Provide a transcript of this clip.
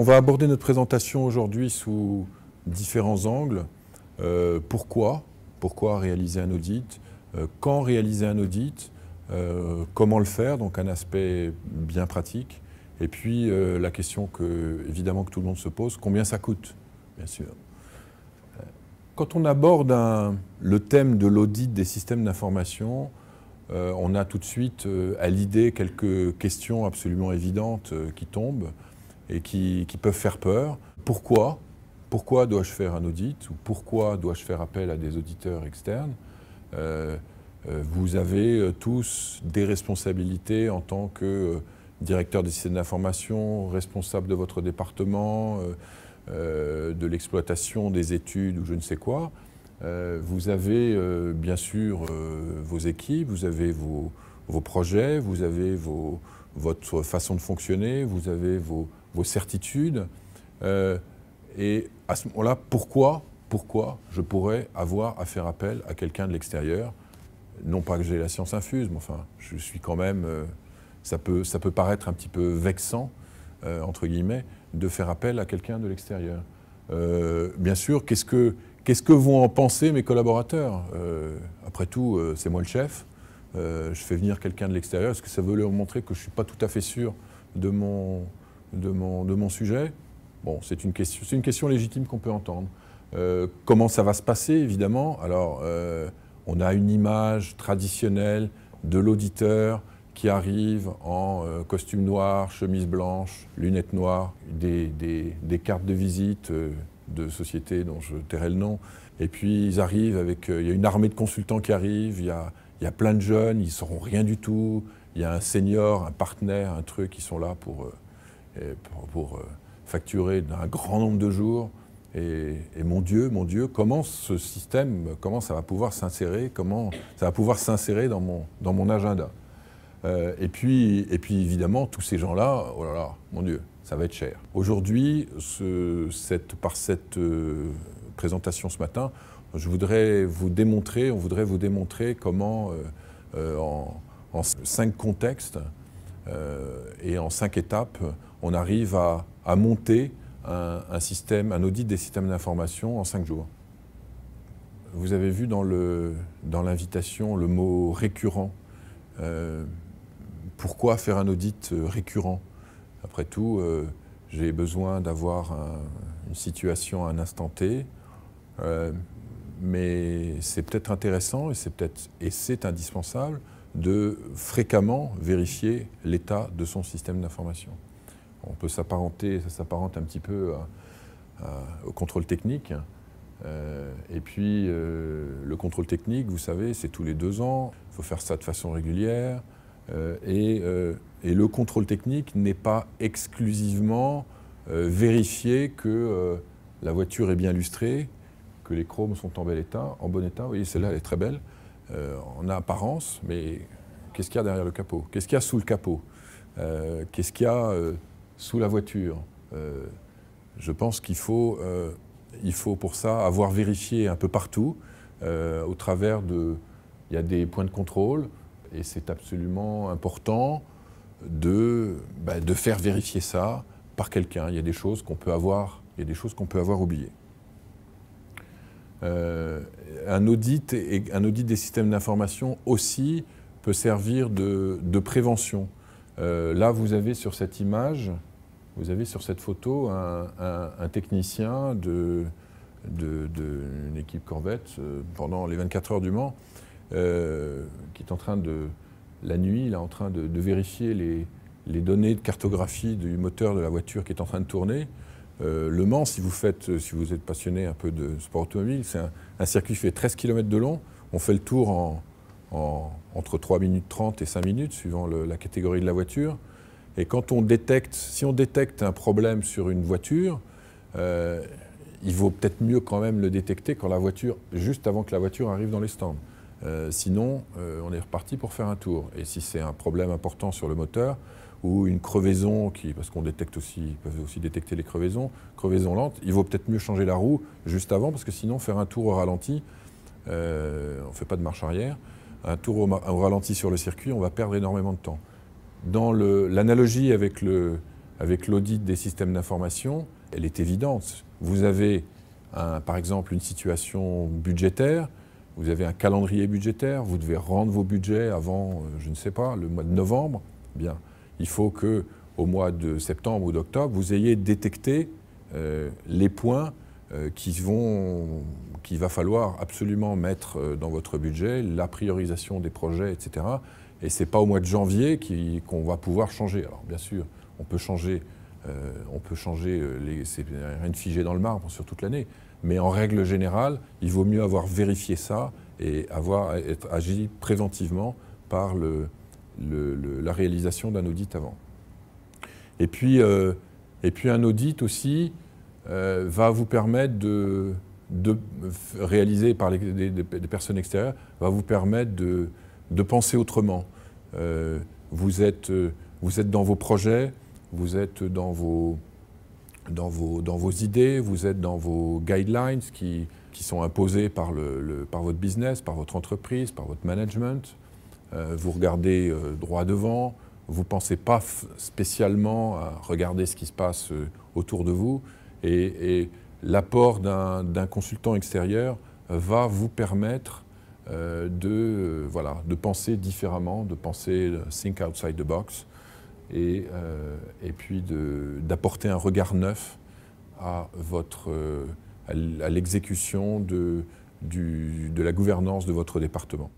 on va aborder notre présentation aujourd'hui sous différents angles. Pourquoi réaliser un audit? Quand réaliser un audit? Comment le faire? Donc un aspect bien pratique. Et puis la question évidemment que tout le monde se pose, combien ça coûte? Bien sûr. Quand on aborde le thème de l'audit des systèmes d'information, on a tout de suite à l'idée quelques questions absolument évidentes qui tombent et qui peuvent faire peur. Pourquoi dois-je faire un audit ou pourquoi dois-je faire appel à des auditeurs externes? Vous avez tous des responsabilités en tant que directeur des systèmes d'information, responsable de votre département, de l'exploitation des études ou je ne sais quoi. Vous avez bien sûr vos équipes, vous avez vos projets, vous avez votre façon de fonctionner, vous avez vos certitudes. Et à ce moment-là, pourquoi je pourrais avoir à faire appel à quelqu'un de l'extérieur? Non pas que j'ai la science infuse, mais enfin, je suis quand même... ça peut paraître un petit peu vexant, entre guillemets, de faire appel à quelqu'un de l'extérieur. Bien sûr, qu'est-ce que vont en penser mes collaborateurs? Après tout, c'est moi le chef. Je fais venir quelqu'un de l'extérieur. Est-ce que ça veut leur montrer que je ne suis pas tout à fait sûr de mon sujet? Bon, c'est une question légitime qu'on peut entendre. Comment ça va se passer, évidemment? Alors, on a une image traditionnelle de l'auditeur qui arrive en costume noir, chemise blanche, lunettes noires, des cartes de visite de sociétés dont je tairai le nom. Et puis ils arrivent avec... il y a une armée de consultants qui arrivent, il y a plein de jeunes, ils ne sauront rien du tout. Il y a un senior, un partenaire, un truc, qui sont là pour facturer d'un grand nombre de jours. Et mon Dieu, comment ce système, comment ça va pouvoir s'insérer, comment ça va pouvoir s'insérer dans mon agenda? Et puis évidemment, tous ces gens-là, oh là là, mon Dieu, ça va être cher. Aujourd'hui, par cette présentation ce matin, on voudrait vous démontrer comment, en 5 contextes et en 5 étapes, on arrive à monter un audit des systèmes d'information en 5 jours. Vous avez vu dans l'invitation le mot récurrent. Pourquoi faire un audit récurrent? Après tout, j'ai besoin d'avoir une situation à un instant T, mais c'est peut-être intéressant et c'est indispensable de fréquemment vérifier l'état de son système d'information. On peut ça s'apparente un petit peu au contrôle technique. Et puis, le contrôle technique, vous savez, c'est tous les 2 ans. Il faut faire ça de façon régulière. Et le contrôle technique n'est pas exclusivement vérifier que la voiture est bien lustrée, que les chromes sont en bon état. Vous voyez, celle-là, elle est très belle, en apparence, mais qu'est-ce qu'il y a derrière le capot? Qu'est-ce qu'il y a sous le capot? Qu'est-ce qu'il y a sous la voiture? Je pense qu'il faut pour ça avoir vérifié un peu partout, au travers il y a des points de contrôle, et c'est absolument important de faire vérifier ça par quelqu'un. Il y a des choses qu'on peut avoir oubliées. Un audit des systèmes d'information aussi peut servir de prévention. Là, vous avez sur cette image, vous avez sur cette photo un technicien d'une équipe Corvette pendant les 24 heures du Mans, qui est en train la nuit, il est en train de vérifier les données de cartographie du moteur de la voiture qui est en train de tourner. Le Mans, si vous êtes passionné un peu de sport automobile, c'est un circuit qui fait 13 km de long. On fait le tour entre 3 minutes 30 et 5 minutes, suivant la catégorie de la voiture. Et si on détecte un problème sur une voiture, il vaut peut-être mieux quand même le détecter juste avant que la voiture arrive dans les stands. Sinon, on est reparti pour faire un tour. Et si c'est un problème important sur le moteur, ou une crevaison, parce qu'on détecte aussi, ils peuvent aussi détecter les crevaison lente, il vaut peut-être mieux changer la roue juste avant, parce que sinon, faire un tour au ralenti, on ne fait pas de marche arrière, un tour au ralenti sur le circuit, on va perdre énormément de temps. Dans l'analogie avec avec l'audit des systèmes d'information, elle est évidente. Vous avez, par exemple, une situation budgétaire, vous avez un calendrier budgétaire, vous devez rendre vos budgets avant, je ne sais pas, le mois de novembre. Bien, il faut qu'au mois de septembre ou d'octobre, vous ayez détecté les points qu'il va falloir absolument mettre dans votre budget, la priorisation des projets, etc. Et ce n'est pas au mois de janvier qu'on va pouvoir changer. Alors bien sûr, on peut changer, c'est rien de figé dans le marbre sur toute l'année. Mais en règle générale, il vaut mieux avoir vérifié ça et être agi préventivement par la réalisation d'un audit avant. Et puis un audit aussi va vous permettre de réaliser par des personnes extérieures, va vous permettre de penser autrement. Vous êtes dans vos projets, vous êtes dans vos idées, vous êtes dans vos guidelines qui sont imposées par votre business, par votre entreprise, par votre management. Vous regardez droit devant, vous ne pensez pas spécialement à regarder ce qui se passe autour de vous. Et l'apport d'un consultant extérieur va vous permettre de penser différemment, de penser think outside the box et puis d'apporter un regard neuf à l'exécution de la gouvernance de votre département.